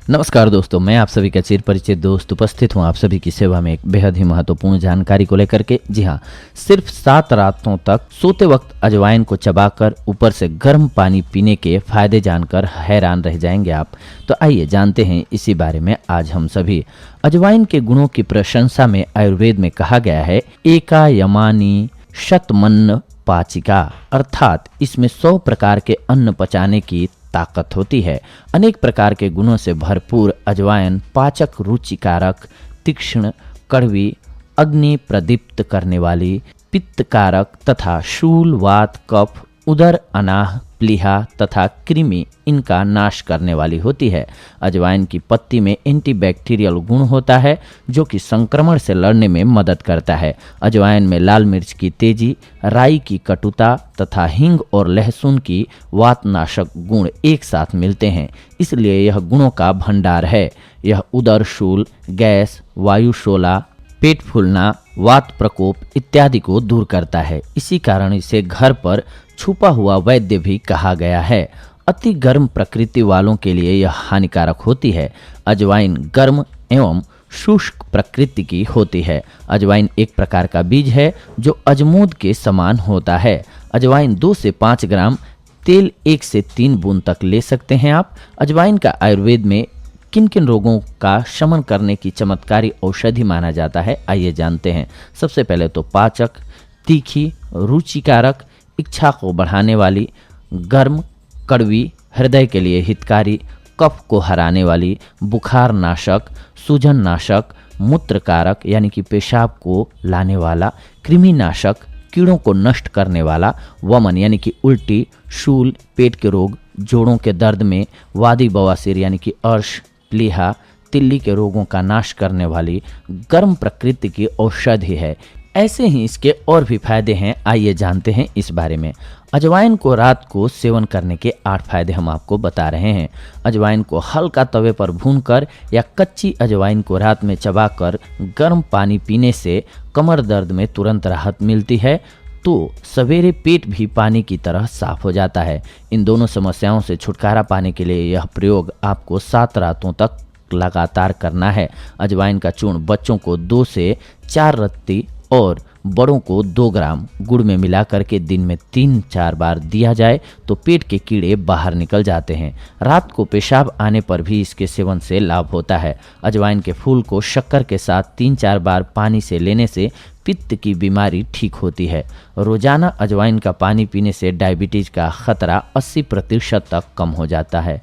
नमस्कार दोस्तों, मैं आप सभी का चिर परिचित दोस्त उपस्थित हूं आप सभी की सेवा में एक बेहद ही महत्वपूर्ण जानकारी को लेकर के। जी हां, सिर्फ 7 रातों तक सोते वक्त अजवाइन को चबाकर ऊपर से गर्म पानी पीने के फायदे जानकर हैरान रह जाएंगे आप। तो आइए जानते हैं इसी बारे में आज हम सभी। अजवाइन के गुणों की प्रशंसा में आयुर्वेद में कहा गया है एका यमानी शतमन्न पाचिका, अर्थात इसमें 100 प्रकार के अन्न पचाने की ताकत होती है। अनेक प्रकार के गुणों से भरपूर अजवाइन पाचक, रुचिकारक, तीक्ष्ण, कड़वी, अग्नि प्रदीप्त करने वाली, पित्तकारक तथा शूल, वात, कफ, उदर, अनाह, प्लीहा तथा कृमि इनका नाश करने वाली होती है। अजवाइन की पत्ती में एंटीबैक्टीरियल गुण होता है जो कि संक्रमण से लड़ने में मदद करता है। अजवाइन में लाल मिर्च की तेजी, राई की कटुता तथा हींग और लहसुन की वातनाशक गुण एक साथ मिलते हैं, इसलिए यह गुणों का भंडार है। यह उदर शूल, गैस, वायुशोला, पेट फूलना, वात प्रकोप इत्यादि को दूर करता है। इसी कारण इसे घर पर छुपा हुआ वैद्य भी कहा गया है। अति गर्म प्रकृति वालों के लिए यह हानिकारक होती है। अजवाइन गर्म एवं शुष्क प्रकृति की होती है। अजवाइन एक प्रकार का बीज है जो अजमोद के समान होता है। अजवाइन 2 से 5 ग्राम, तेल 1 से 3 बूंद तक ले सकते हैं आप। अजवाइन का आयुर्वेद में किन किन रोगों का शमन करने की चमत्कारी औषधि माना जाता है, आइए जानते हैं। सबसे पहले तो पाचक, तीखी, रुचिकारक, इच्छा को बढ़ाने वाली, गर्म, कड़वी, हृदय के लिए हितकारी, कफ को हराने वाली, बुखार नाशक, सूजन नाशक, मूत्रकारक यानी कि पेशाब को लाने वाला, कृमि नाशक, कीड़ों को नष्ट करने वाला, वमन यानी कि उल्टी, शूल, पेट के रोग, जोड़ों के दर्द में, वादी बवासीर यानी कि अर्श, प्लीहा, तिल्ली के रोगों का नाश करने वाली गर्म प्रकृति की औषधि है। ऐसे ही इसके और भी फायदे हैं, आइए जानते हैं इस बारे में। अजवाइन को रात को सेवन करने के 8 फायदे हम आपको बता रहे हैं। अजवाइन को हल्का तवे पर भूनकर या कच्ची अजवाइन को रात में चबाकर गर्म पानी पीने से कमर दर्द में तुरंत राहत मिलती है, तो सवेरे पेट भी पानी की तरह साफ हो जाता है। इन दोनों समस्याओं से छुटकारा पाने के लिए यह प्रयोग आपको 7 रातों तक लगातार करना है। अजवाइन का चूर्ण बच्चों को 2 से 4 रत्ती और बड़ों को 2 ग्राम गुड़ में मिलाकर के दिन में 3-4 बार दिया जाए तो पेट के कीड़े बाहर निकल जाते हैं। रात को पेशाब आने पर भी इसके सेवन से लाभ होता है। अजवाइन के फूल को शक्कर के साथ 3-4 बार पानी से लेने से पित्त की बीमारी ठीक होती है। रोजाना अजवाइन का पानी पीने से डायबिटीज का खतरा 80% तक कम हो जाता है।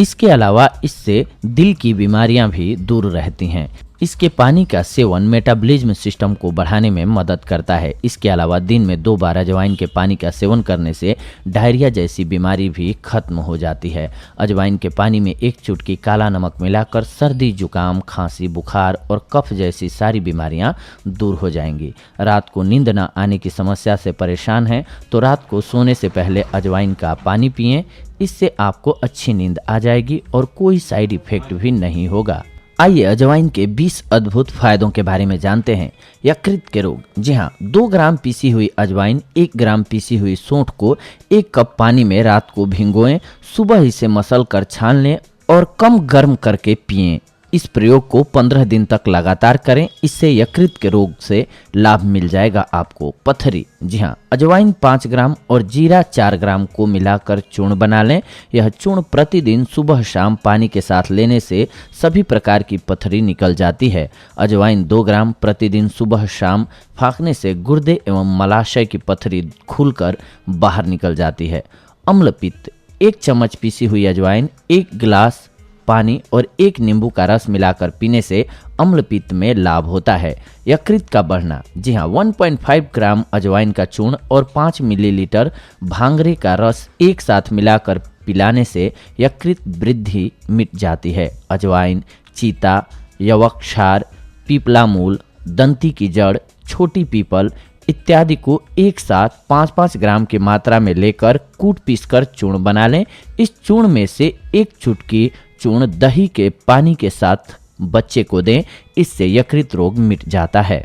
इसके अलावा इससे दिल की बीमारियां भी दूर रहती हैं। इसके पानी का सेवन मेटाबॉलिज्म सिस्टम को बढ़ाने में मदद करता है। इसके अलावा दिन में 2 बार अजवाइन के पानी का सेवन करने से डायरिया जैसी बीमारी भी खत्म हो जाती है। अजवाइन के पानी में 1 चुटकी काला नमक मिलाकर सर्दी, जुकाम, खांसी, बुखार और कफ जैसी सारी बीमारियां दूर हो जाएंगी। रात को नींद न आने की समस्या से परेशान हैं तो रात को सोने से पहले अजवाइन का पानी पिएं। इससे आपको अच्छी नींद आ जाएगी और कोई साइड इफेक्ट भी नहीं होगा। आइए अजवाइन के 20 अद्भुत फायदों के बारे में जानते हैं। यकृत के रोग। जी हाँ, 2 ग्राम पीसी हुई अजवाइन, 1 ग्राम पीसी हुई सौंठ को 1 कप पानी में रात को भिगोएं, सुबह इसे मसल कर छान लें और कम गर्म करके पिएं। इस प्रयोग को 15 दिन तक लगातार करें, इससे यकृत के रोग से लाभ मिल जाएगा आपको। पथरी। जी हाँ, अजवाइन 5 ग्राम और जीरा 4 ग्राम को मिलाकर चूर्ण बना लें। यह चूर्ण प्रतिदिन सुबह शाम पानी के साथ लेने से सभी प्रकार की पथरी निकल जाती है। अजवाइन 2 ग्राम प्रतिदिन सुबह शाम फाँकने से गुर्दे एवं मलाशय की पथरी खुलकर बाहर निकल जाती है। अम्लपित्त। 1 चम्मच पीसी हुई अजवाइन, 1 गिलास पानी और 1 नींबू का रस मिलाकर पीने से अम्लपित्त में लाभ होता है। यकृत का बढ़ना। जी हाँ, 1.5 ग्राम अजवाइन का चूर्ण और 5 मिलीलीटर भांगरे का रस एक साथ मिलाकर पिलाने से यकृत वृद्धि मिट जाती है। अजवाइन, चीता, यवक्षार, पीपला मूल, दंती की जड़, छोटी पीपल इत्यादि को एक साथ 5-5 ग्राम की मात्रा में लेकर कूट पीसकर चूर्ण बना लें। इस चूर्ण में से 1 चुटकी चूर्ण दही के पानी के साथ बच्चे को दें, इससे यकृत रोग मिट जाता है।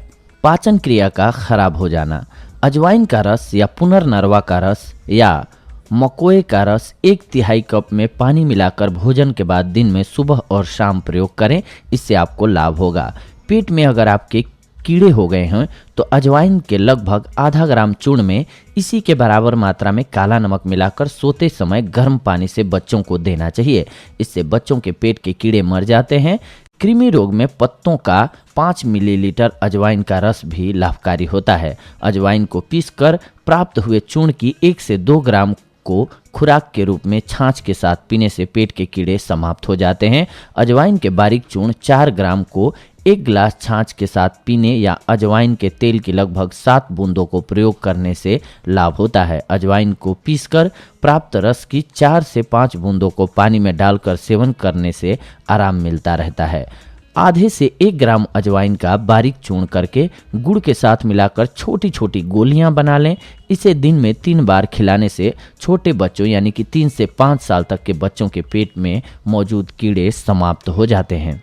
पाचन क्रिया का खराब हो जाना। अजवाइन का रस या पुनर्नरवा का रस या मकोए का रस 1/3 कप में पानी मिलाकर भोजन के बाद दिन में सुबह और शाम प्रयोग करें, इससे आपको लाभ होगा। पेट में अगर आपके कीड़े हो गए हैं तो अजवाइन के लगभग आधा ग्राम चूर्ण में इसी के बराबर मात्रा में काला नमक मिलाकर सोते समय गर्म पानी से बच्चों को देना चाहिए। इससे बच्चों के पेट के कीड़े मर जाते हैं। कृमि रोग में पत्तों का 5 मिलीलीटर अजवाइन का रस भी लाभकारी होता है। अजवाइन को पीसकर प्राप्त हुए चूर्ण की 1 से 2 ग्राम को खुराक के रूप में छाछ के साथ पीने से पेट के कीड़े समाप्त हो जाते हैं। अजवाइन के बारीक चूर्ण 4 ग्राम को 1 गिलास छाछ के साथ पीने या अजवाइन के तेल की लगभग 7 बूंदों को प्रयोग करने से लाभ होता है। अजवाइन को पीसकर प्राप्त रस की 4 से 5 बूंदों को पानी में डालकर सेवन करने से आराम मिलता रहता है। आधे से 1 ग्राम अजवाइन का बारीक चूर्ण करके गुड़ के साथ मिलाकर छोटी छोटी गोलियां बना लें। इसे दिन में 3 बार खिलाने से छोटे बच्चों यानी कि 3 से 5 साल तक के बच्चों के पेट में मौजूद कीड़े समाप्त हो जाते हैं।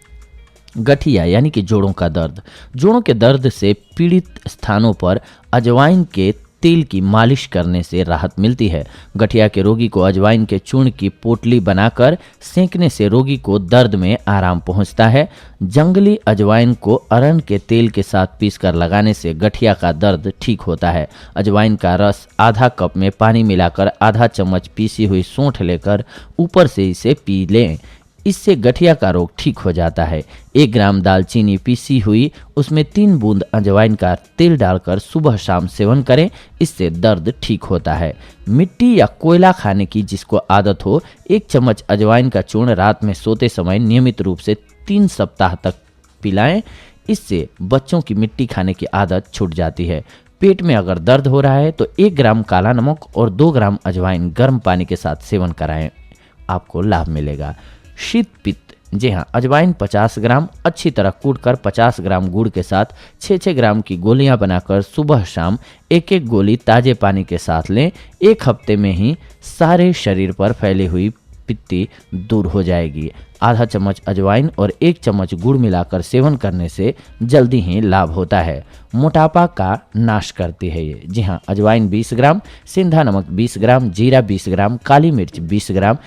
गठिया यानी कि जोड़ों का दर्द। जोड़ों के दर्द से पीड़ित स्थानों पर अजवाइन के तेल की मालिश करने से राहत मिलती है। गठिया के रोगी को अजवाइन के चूर्ण की पोटली बनाकर सेंकने से रोगी को दर्द में आराम पहुंचता है। जंगली अजवाइन को अरन के तेल के साथ पीसकर लगाने से गठिया का दर्द ठीक होता है। अजवाइन का रस आधा कप में पानी मिलाकर आधा चम्मच पीसी हुई सौंठ लेकर ऊपर से इसे पी लें। इससे गठिया का रोग ठीक हो जाता है। 1 ग्राम दालचीनी पीसी हुई, उसमें 3 बूंद अजवाइन का तेल डालकर सुबह शाम सेवन करें, इससे दर्द ठीक होता है। मिट्टी या कोयला खाने की जिसको आदत हो, 1 चम्मच अजवाइन का चूर्ण रात में सोते समय नियमित रूप से 3 सप्ताह तक पिलाएं। इससे बच्चों की मिट्टी खाने की आदत छूट जाती है। पेट में अगर दर्द हो रहा है तो 1 ग्राम काला नमक और 2 ग्राम अजवाइन गर्म पानी के साथ सेवन कराएं, आपको लाभ मिलेगा। शीत पित्त, जी हाँ, अजवाइन 50 ग्राम अच्छी तरह कूटकर 50 ग्राम गुड़ के साथ 6-6 ग्राम की गोलियां बनाकर सुबह शाम 1-1 गोली ताजे पानी के साथ लें। 1 हफ्ते में ही सारे शरीर पर फैली हुई पित्ती दूर हो जाएगी। आधा चम्मच अजवाइन और 1 चम्मच गुड़ मिलाकर सेवन करने से जल्दी ही लाभ होता है। मोटापा का नाश करती है ये। जी हाँ, अजवाइन 20 ग्राम, सेंधा नमक 20 ग्राम, जीरा 20 ग्राम, काली मिर्च 20 ग्राम,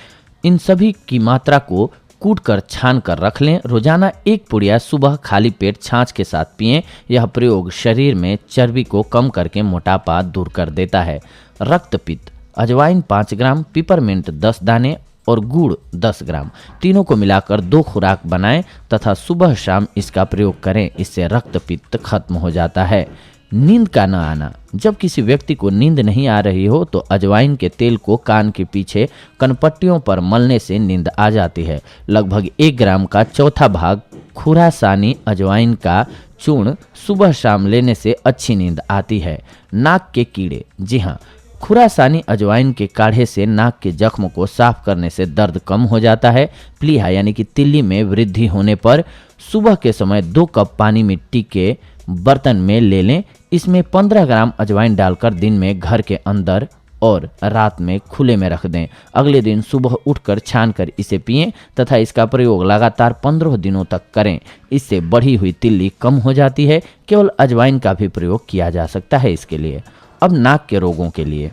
इन सभी की मात्रा को कूट कर छान कर रख लें। रोजाना 1 पुड़िया सुबह खाली पेट छाछ के साथ पिएं। यह प्रयोग शरीर में चर्बी को कम करके मोटापा दूर कर देता है। रक्तपित्त, अजवाइन 5 ग्राम, पिपरमिंट 10 दाने और गुड़ 10 ग्राम, तीनों को मिलाकर 2 खुराक बनाएं तथा सुबह शाम इसका प्रयोग करें। इससे रक्तपित्त खत्म हो जाता है। नींद का न आना, जब किसी व्यक्ति को नींद नहीं आ रही हो तो अजवाइन के तेल को कान के पीछे कनपट्टियों पर मलने से नींद आ जाती है। लगभग 1 ग्राम का चौथा भाग खुरासानी अजवाइन का चूर्ण सुबह शाम लेने से अच्छी नींद आती है। नाक के कीड़े, जी हाँ, खुरासानी अजवाइन के काढ़े से नाक के जख्म को साफ करने से दर्द कम हो जाता है। प्लीहा यानी कि तिल्ली में वृद्धि होने पर सुबह के समय 2 कप पानी मिट्टी के बर्तन में ले लें। इसमें 15 ग्राम अजवाइन डालकर दिन में घर के अंदर और रात में खुले में रख दें। अगले दिन सुबह उठकर छानकर इसे पिएं तथा इसका प्रयोग लगातार 15 दिनों तक करें। इससे बढ़ी हुई तिल्ली कम हो जाती है। केवल अजवाइन का भी प्रयोग किया जा सकता है इसके लिए। अब नाक के रोगों के लिए।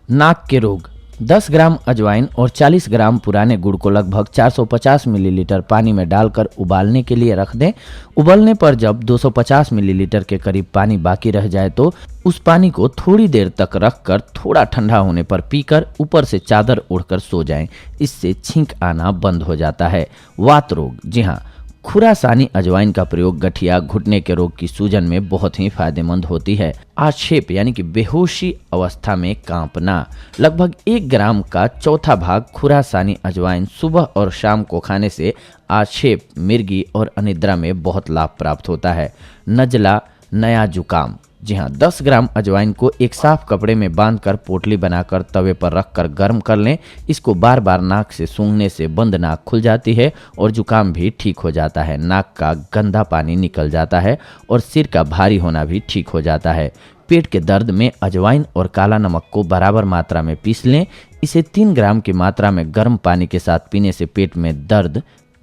नाक के रोग, 10 ग्राम अजवाइन और 40 ग्राम पुराने गुड़ को लगभग 450 मिलीलीटर पानी में डालकर उबालने के लिए रख दें। उबलने पर जब 250 मिलीलीटर के करीब पानी बाकी रह जाए तो उस पानी को थोड़ी देर तक रखकर थोड़ा ठंडा होने पर पीकर ऊपर से चादर ओढ़कर सो जाएं। इससे छींक आना बंद हो जाता है। वात रोग, जी हाँ, खुरासानी अजवाइन का प्रयोग गठिया, घुटने के रोग की सूजन में बहुत ही फायदेमंद होती है। आक्षेप यानी कि बेहोशी अवस्था में कांपना, लगभग 1 ग्राम का चौथा भाग खुरासानी अजवाइन सुबह और शाम को खाने से आक्षेप, मिर्गी और अनिद्रा में बहुत लाभ प्राप्त होता है। नजला, नया जुकाम, जी हाँ, 10 ग्राम अजवाइन को एक साफ कपड़े में बांधकर पोटली बनाकर तवे पर रखकर गर्म कर लें। इसको बार बार नाक से सूंघने से बंद नाक खुल जाती है और जुकाम भी ठीक हो जाता है। नाक का गंदा पानी निकल जाता है और सिर का भारी होना भी ठीक हो जाता है। पेट के दर्द में अजवाइन और काला नमक को बराबर मात्रा में पीस लें। इसे 3 ग्राम की मात्रा में गर्म पानी के साथ पीने से पेट में दर्द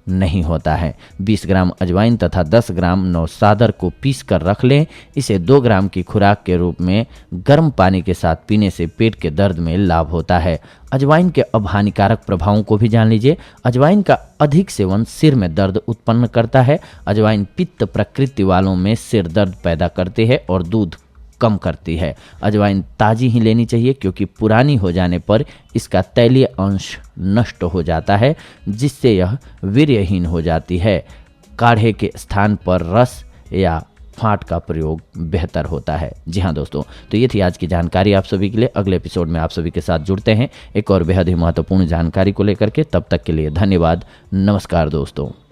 नहीं होता है। 20 ग्राम अजवाइन तथा 10 ग्राम नौसादर को पीस कर रख लें। इसे 2 ग्राम की खुराक के रूप में गर्म पानी के साथ पीने से पेट के दर्द में लाभ होता है। अजवाइन के अब हानिकारक प्रभावों को भी जान लीजिए। अजवाइन का अधिक सेवन सिर में दर्द उत्पन्न करता है। अजवाइन पित्त प्रकृति वालों में सिर दर्द पैदा करती है और दूध कम करती है। अजवाइन ताजी ही लेनी चाहिए क्योंकि पुरानी हो जाने पर इसका तैलीय अंश नष्ट हो जाता है, जिससे यह वीर्यहीन हो जाती है। काढ़े के स्थान पर रस या फांट का प्रयोग बेहतर होता है। जी हाँ दोस्तों, तो ये थी आज की जानकारी आप सभी के लिए। अगले एपिसोड में आप सभी के साथ जुड़ते हैं एक और बेहद ही महत्वपूर्ण जानकारी को लेकर के। तब तक के लिए धन्यवाद। नमस्कार दोस्तों।